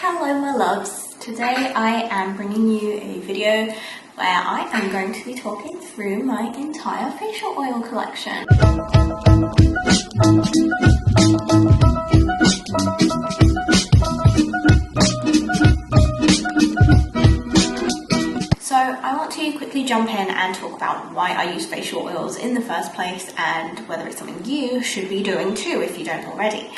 Hello my loves, today I am bringing you a video where I am going to be talking through my entire facial oil collection. So I want to quickly jump in and talk about why I use facial oils in the first place and whether it's something you should be doing too if you don't already.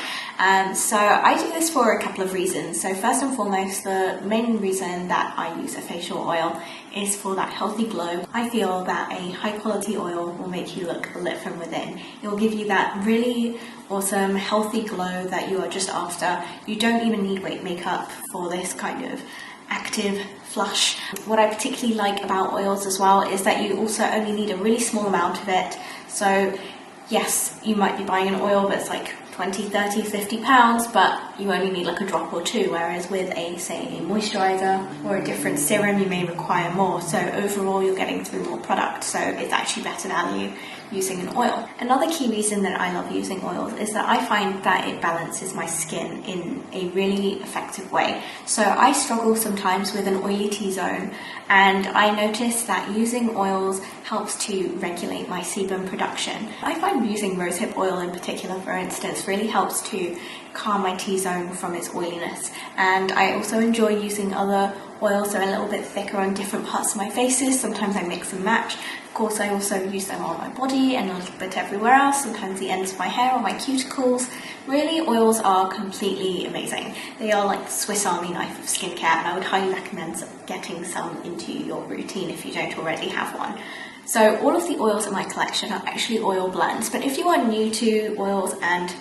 So I do this for a couple of reasons. So first and foremost, the main reason that I use a facial oil is for that healthy glow. I feel that a high quality oil will make you look lit from within. It will give you that really awesome healthy glow that you are just after. You don't even need makeup for this kind of active flush. What I particularly like about oils as well is that you also only need a really small amount of it. So yes, you might be buying an oil that's like 20, 30, 50 pounds, but you only need like a drop or two, whereas with say a moisturizer or a different serum, you may require more. So overall, you're getting through more product, so it's actually better value using an oil. Another key reason that I love using oils is that I find that it balances my skin in a really effective way. So I struggle sometimes with an oily T-zone, and I notice that using oils helps to regulate my sebum production. I find using rosehip oil in particular, for instance, really helps to calm my T-zone from its oiliness. And I also enjoy using other oils that are a little bit thicker on different parts of my faces. Sometimes I mix and match. Of course, I also use them on my body and a little bit everywhere else, sometimes the ends of my hair or my cuticles. Really, oils are completely amazing. They are like the Swiss Army knife of skincare, and I would highly recommend getting some into your routine if you don't already have one. So all of the oils in my collection are actually oil blends, but if you are new to oils and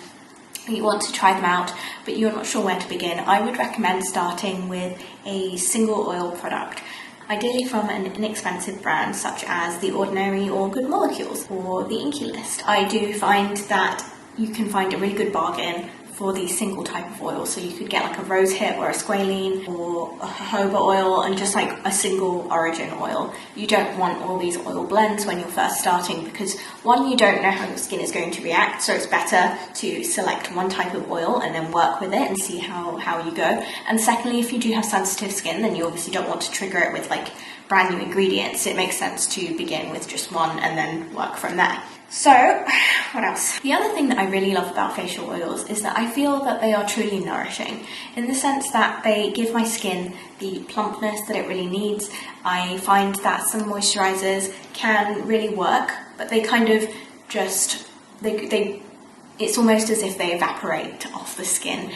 you want to try them out, but you're not sure where to begin, I would recommend starting with a single oil product, ideally from an inexpensive brand such as The Ordinary or Good Molecules or the Inky List. I do find that you can find a really good bargain for the single type of oil, so you could get like a rosehip or a squalene or a jojoba oil and just like a single origin oil. You don't want all these oil blends when you're first starting because one, you don't know how your skin is going to react, so it's better to select one type of oil and then work with it and see how you go. And secondly, if you do have sensitive skin, then you obviously don't want to trigger it with like brand new ingredients. It makes sense to begin with just one and then work from there. So, what else? The other thing that I really love about facial oils is that I feel that they are truly nourishing in the sense that they give my skin the plumpness that it really needs. I find that some moisturizers can really work, but they kind of just, it's almost as if they evaporate off the skin.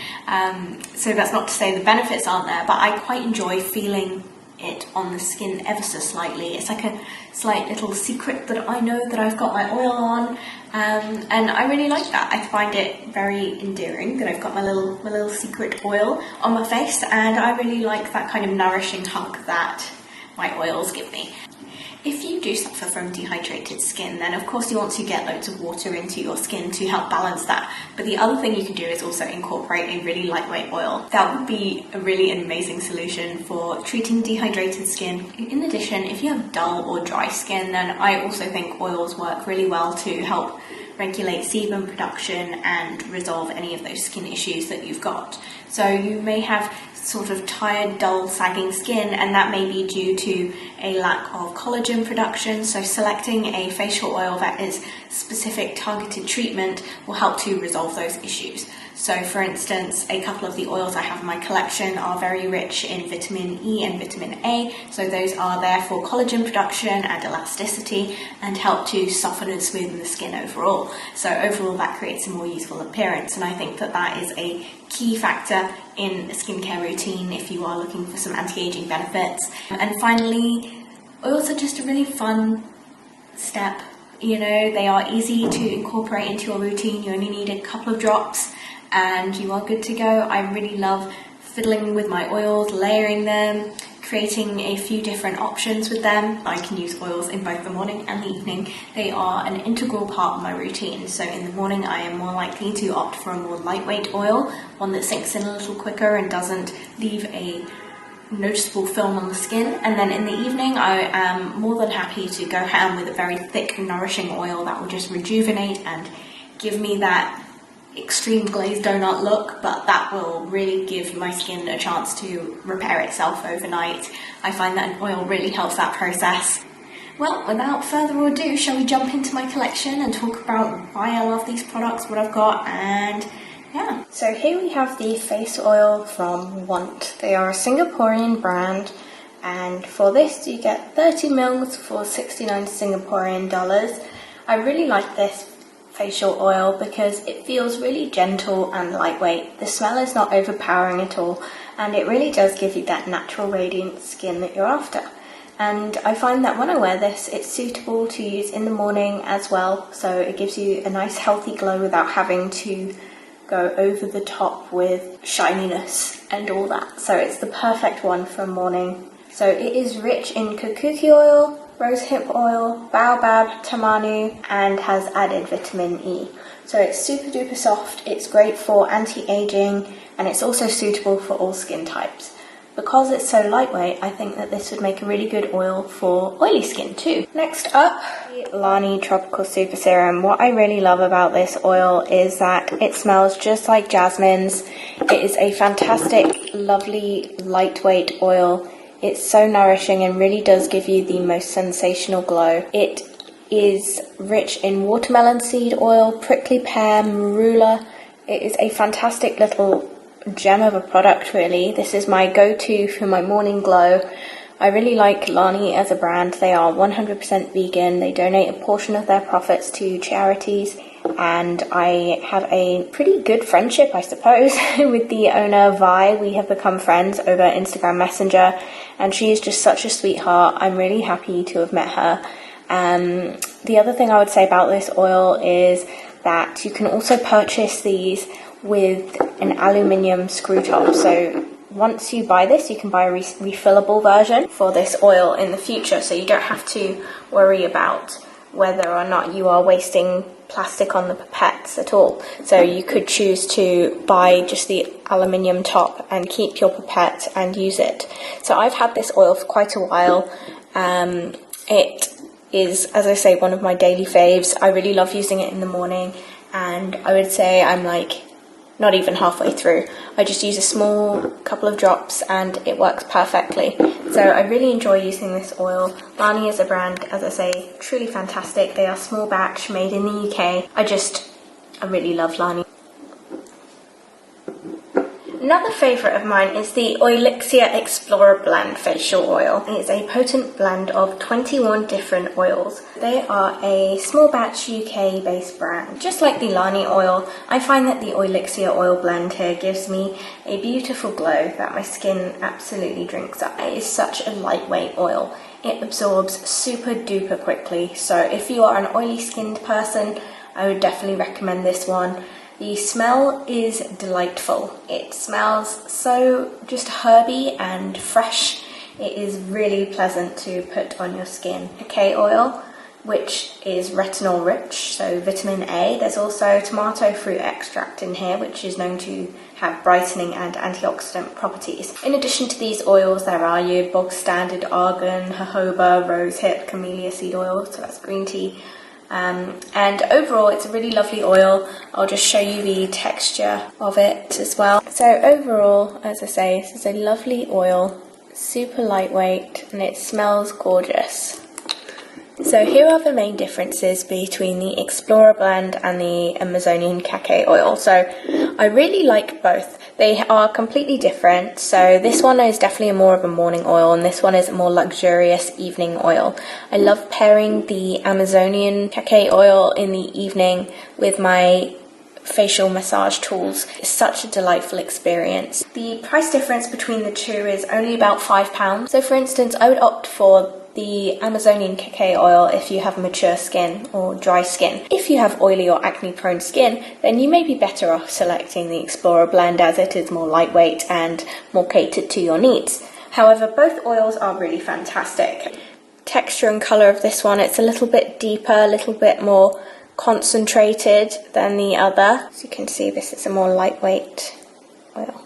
So that's not to say the benefits aren't there, but I quite enjoy feeling it on the skin ever so slightly. It's like a slight little secret that I know that I've got my oil on, and I really like that. I find it very endearing that I've got my little secret oil on my face, and I really like that kind of nourishing hug that my oils give me. If you do suffer from dehydrated skin, then of course you want to get loads of water into your skin to help balance that. But the other thing you can do is also incorporate a really lightweight oil. That would be a really amazing solution for treating dehydrated skin. In addition, if you have dull or dry skin, then I also think oils work really well to help regulate sebum production and resolve any of those skin issues that you've got. So you may have sort of tired, dull, sagging skin, and that may be due to a lack of collagen production. So selecting a facial oil that is specific targeted treatment will help to resolve those issues. So for instance, a couple of the oils I have in my collection are very rich in vitamin E and vitamin A. So those are there for collagen production and elasticity and help to soften and smoothen the skin overall. So overall that creates a more youthful appearance, and I think that that is a key factor in a skincare routine if you are looking for some anti-aging benefits. And finally, oils are just a really fun step. You know, they are easy to incorporate into your routine. You only need a couple of drops and you are good to go. I really love fiddling with my oils, layering them, creating a few different options with them. I can use oils in both the morning and the evening. They are an integral part of my routine. So in the morning I am more likely to opt for a more lightweight oil, one that sinks in a little quicker and doesn't leave a noticeable film on the skin. And then in the evening I am more than happy to go ham with a very thick, nourishing oil that will just rejuvenate and give me that extreme glazed donut look, but that will really give my skin a chance to repair itself overnight. I find that an oil really helps that process. Well, without further ado, shall we jump into my collection and talk about why I love these products, what I've got, and yeah. So here we have the face oil from Want. They are a Singaporean brand, and for this you get 30 mils for 69 Singaporean dollars. I really like this facial oil because it feels really gentle and lightweight. The smell is not overpowering at all, and it really does give you that natural radiant skin that you're after. And I find that when I wear this, it's suitable to use in the morning as well, so it gives you a nice healthy glow without having to go over the top with shininess and all that. So it's the perfect one for morning. So it is rich in Bakuchiol oil, rosehip oil, baobab, tamanu, and has added vitamin E. So it's super duper soft, it's great for anti-aging, and it's also suitable for all skin types. Because it's so lightweight, I think that this would make a really good oil for oily skin too. Next up, the Lani Tropical Super Serum. What I really love about this oil is that it smells just like jasmines. It is a fantastic, lovely, lightweight oil. It's so nourishing and really does give you the most sensational glow. It is rich in watermelon seed oil, prickly pear, marula. It is a fantastic little gem of a product, really. This is my go-to for my morning glow. I really like Lani as a brand. They are 100% vegan. They donate a portion of their profits to charities, and I have a pretty good friendship, I suppose, with the owner, Vi. We have become friends over Instagram Messenger, and she is just such a sweetheart. I'm really happy to have met her. The other thing I would say about this oil is that you can also purchase these with an aluminium screw top. So once you buy this, you can buy a refillable version for this oil in the future, so you don't have to worry about whether or not you are wasting plastic on the pipettes at all. So you could choose to buy just the aluminium top and keep your pipette and use it. So I've had this oil for quite a while. It is, as I say, one of my daily faves. I really love using it in the morning, and I would say I'm like not even halfway through. I just use a small couple of drops and it works perfectly. So I really enjoy using this oil. Lani is a brand, as I say, truly fantastic. They are small batch, made in the UK. I really love Lani. Another favourite of mine is the Oilixia Explorer Blend Facial Oil. It is a potent blend of 21 different oils. They are a small batch UK based brand. Just like the Lani oil, I find that the Oilixia oil blend here gives me a beautiful glow that my skin absolutely drinks up. It is such a lightweight oil. It absorbs super duper quickly, so if you are an oily skinned person, I would definitely recommend this one. The smell is delightful. It smells so just herby and fresh. It is really pleasant to put on your skin. Cacao oil, which is retinol rich, so vitamin A. There's also tomato fruit extract in here, which is known to have brightening and antioxidant properties. In addition to these oils, there are your bog standard argan, jojoba, rosehip, camellia seed oil, so that's green tea. And overall it's a really lovely oil. I'll just show you the texture of it as well. So overall, as I say, this is a lovely oil, super lightweight, and it smells gorgeous. So here are the main differences between the Explorer blend and the Amazonian cacao oil. So I really like both. They are completely different. So this one is definitely more of a morning oil, and this one is a more luxurious evening oil. I love pairing the Amazonian cacao oil in the evening with my facial massage tools. It's such a delightful experience. The price difference between the two is only about £5. So for instance, I would opt for the Amazonian cacao oil if you have mature skin or dry skin. If you have oily or acne prone skin, then you may be better off selecting the Explorer blend, as it is more lightweight and more catered to your needs. However, both oils are really fantastic. Texture and colour of this one, it's a little bit deeper, a little bit more concentrated than the other. As you can see, this is a more lightweight oil.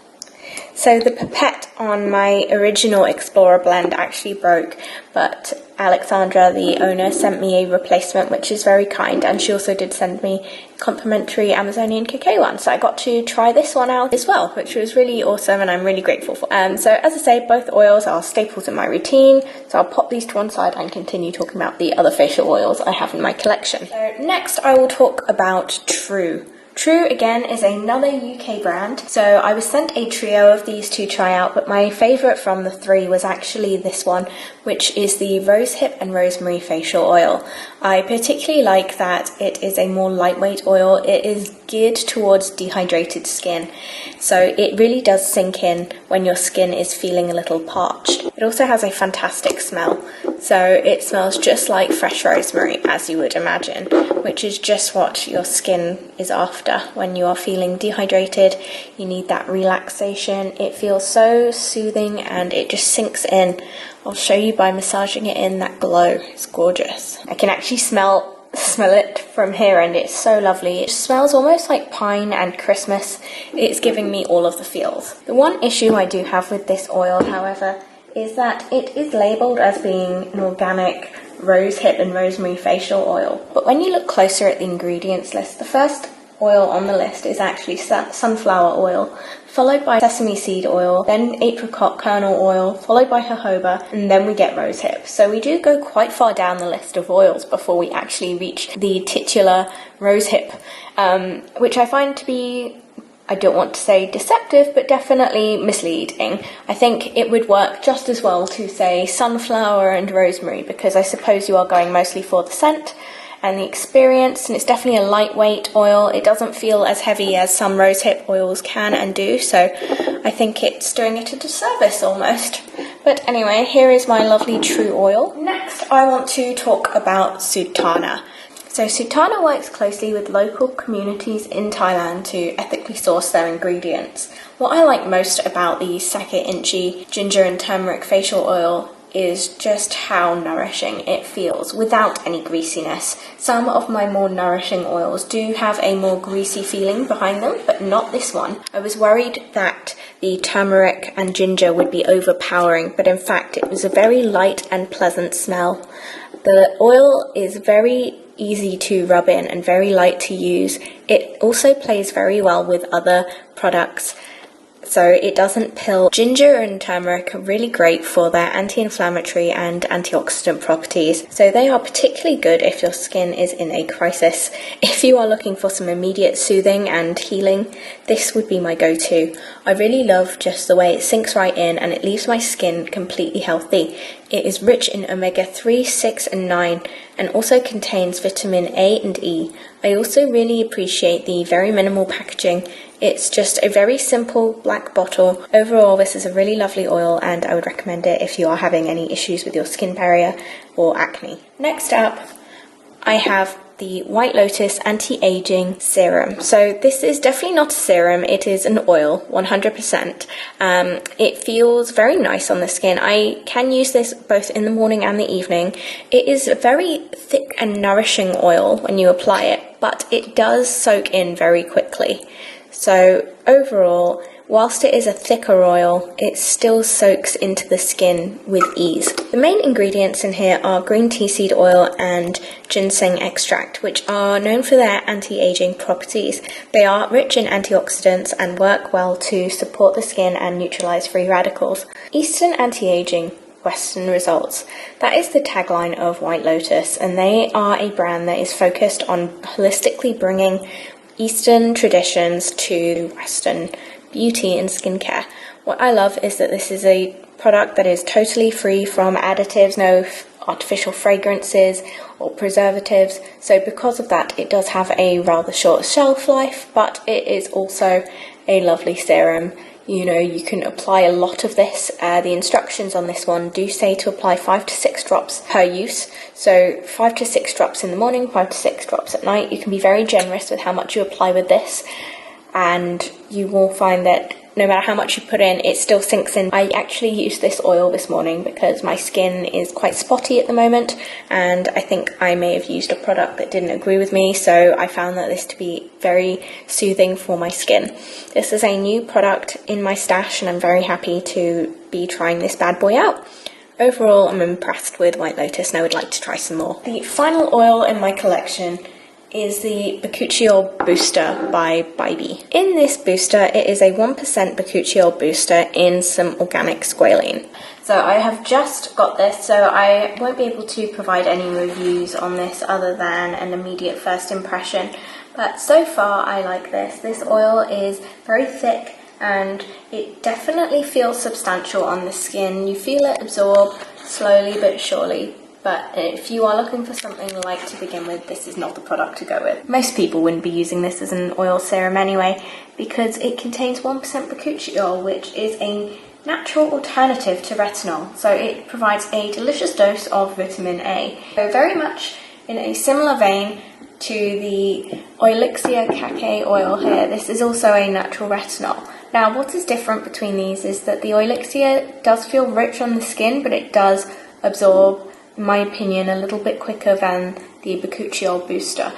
So the pipette on my original Explorer blend actually broke, but Alexandra, the owner, sent me a replacement, which is very kind, and she also did send me a complimentary Amazonian cacao one, so I got to try this one out as well, which was really awesome and I'm really grateful for. So as I say, both oils are staples in my routine, so I'll pop these to one side and continue talking about the other facial oils I have in my collection. So next I will talk about True. True, again, is another UK brand. So I was sent a trio of these to try out, but my favourite from the three was actually this one, which is the Rosehip and Rosemary Facial Oil. I particularly like that it is a more lightweight oil. It is geared towards dehydrated skin, so it really does sink in when your skin is feeling a little parched. It also has a fantastic smell, so it smells just like fresh rosemary, as you would imagine, which is just what your skin is after when you are feeling dehydrated. You need that relaxation. It feels so soothing and it just sinks in. I'll show you by massaging it in, that glow. It's gorgeous. I can actually smell it from here and it's so lovely. It smells almost like pine and Christmas. It's giving me all of the feels. The one issue I do have with this oil, however, is that it is labelled as being an organic rosehip and rosemary facial oil. But when you look closer at the ingredients list, the first oil on the list is actually sunflower oil, followed by sesame seed oil, then apricot kernel oil, followed by jojoba, and then we get rosehip. So we do go quite far down the list of oils before we actually reach the titular rosehip, which I find to be, I don't want to say deceptive, but definitely misleading. I think it would work just as well to say sunflower and rosemary, because I suppose you are going mostly for the scent and the experience, and it's definitely a lightweight oil. It doesn't feel as heavy as some rosehip oils can and do, so I think it's doing it a disservice almost. But anyway, here is my lovely True oil. Next, I want to talk about Sultana. So Sultana works closely with local communities in Thailand to ethically source their ingredients. What I like most about the Sake Inchi ginger and turmeric facial oil is just how nourishing it feels without any greasiness. Some of my more nourishing oils do have a more greasy feeling behind them, but not this one. I was worried that the turmeric and ginger would be overpowering, but in fact it was a very light and pleasant smell. The oil is very easy to rub in and very light to use. It also plays very well with other products, so it doesn't pill. Ginger and turmeric are really great for their anti-inflammatory and antioxidant properties, so they are particularly good if your skin is in a crisis. If you are looking for some immediate soothing and healing, this would be my go-to. I really love just the way it sinks right in and it leaves my skin completely healthy. It is rich in omega-3, 6 and 9 and also contains vitamin A and E. I also really appreciate the very minimal packaging. It's just a very simple black bottle. Overall, this is a really lovely oil and I would recommend it if you are having any issues with your skin barrier or acne. Next up, I have the White Lotus Anti-Aging Serum. So this is definitely not a serum, it is an oil, 100%. It feels very nice on the skin. I can use this both in the morning and the evening. It is a very thick and nourishing oil when you apply it, but it does soak in very quickly. So overall, whilst it is a thicker oil, it still soaks into the skin with ease. The main ingredients in here are green tea seed oil and ginseng extract, which are known for their anti-aging properties. They are rich in antioxidants and work well to support the skin and neutralize free radicals. Eastern anti-aging, Western results. That is the tagline of White Lotus, and they are a brand that is focused on holistically bringing Eastern traditions to Western beauty and skincare. What I love is that this is a product that is totally free from additives, no artificial fragrances or preservatives. So because of that, it does have a rather short shelf life, but it is also a lovely serum. You know, you can apply a lot of this. The instructions on this one do say to apply 5 to 6 drops per use. So 5 to 6 drops in the morning, 5 to 6 drops at night. You can be very generous with how much you apply with this, and you will find that no matter how much you put in, it still sinks in. I actually used this oil this morning because my skin is quite spotty at the moment, and I think I may have used a product that didn't agree with me, so I found that this to be very soothing for my skin. This is a new product in my stash, and I'm very happy to be trying this bad boy out. Overall, I'm impressed with White Lotus, and I would like to try some more. The final oil in my collection is the Bakuchiol Booster by Bybee. In this booster, it is a 1% Bakuchiol booster in some organic squalene. So I have just got this, so I won't be able to provide any reviews on this other than an immediate first impression. But so far, I like this. This oil is very thick and it definitely feels substantial on the skin. You feel it absorb slowly but surely. But if you are looking for something light to begin with, this is not the product to go with. Most people wouldn't be using this as an oil serum anyway, because it contains 1% Bakuchiol, which is a natural alternative to retinol. So it provides a delicious dose of vitamin A. So very much in a similar vein to the Oilixia Kake oil here, this is also a natural retinol. Now, what is different between these is that the Oilixia does feel rich on the skin, but it does absorb, in my opinion, a little bit quicker than the Bakuchiol booster,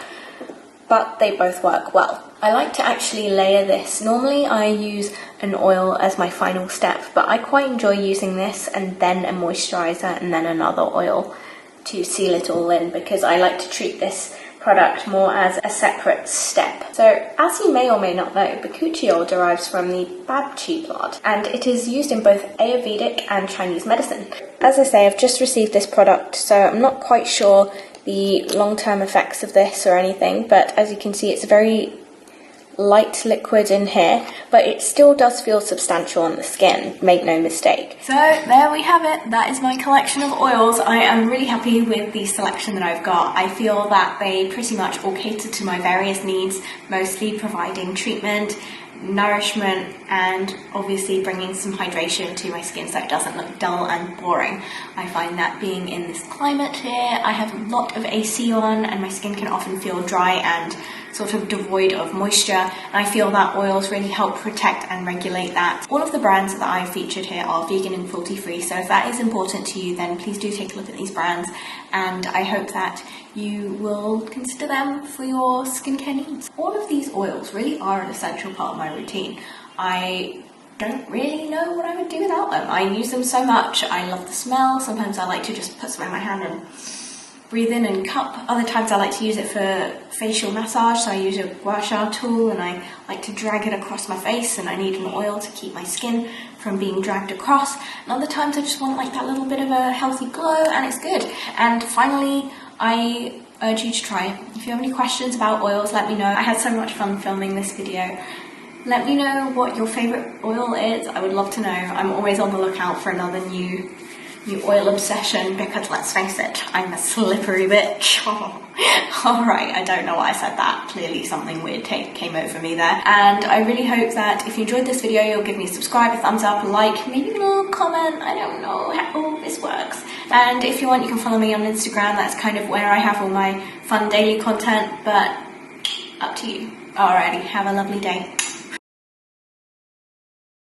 but they both work well. I like to actually layer this. Normally I use an oil as my final step, but I quite enjoy using this and then a moisturiser and then another oil to seal it all in, because I like to treat this product more as a separate step. So, as you may or may not know, Bakuchiol derives from the Bakuchiol plant, and it is used in both Ayurvedic and Chinese medicine. As I say, I've just received this product, so I'm not quite sure the long-term effects of this or anything, but as you can see, it's a very light liquid in here, but it still does feel substantial on the skin, make no mistake. So there we have it. That is my collection of oils. I am really happy with the selection that I've got. I feel that they pretty much all cater to my various needs, mostly providing treatment, nourishment, and obviously bringing some hydration to my skin so it doesn't look dull and boring. I find that being in this climate here, I have a lot of AC on and my skin can often feel dry and sort of devoid of moisture, and I feel that oils really help protect and regulate that. All of the brands that I've featured here are vegan and cruelty-free, so if that is important to you, then please do take a look at these brands, and I hope that you will consider them for your skincare needs. All of these oils really are an essential part of my routine. I don't really know what I would do without them. I use them so much. I love the smell. Sometimes I like to just put some in my hand and breathe in and cup. Other times I like to use it for facial massage, so I use a gua sha tool and I like to drag it across my face, and I need an oil to keep my skin from being dragged across. And other times I just want like that little bit of a healthy glow, and it's good. And finally, I urge you to try it. If you have any questions about oils, let me know. I had so much fun filming this video. Let me know what your favourite oil is. I would love to know. I'm always on the lookout for another new oil obsession, because let's face it, I'm a slippery bitch. Alright, I don't know why I said that. Clearly something weird came over me there. And I really hope that if you enjoyed this video, you'll give me a subscribe, a thumbs up, a like, maybe a little comment. I don't know how all this works. And if you want, you can follow me on Instagram. That's kind of where I have all my fun daily content, but up to you. Alrighty, have a lovely day.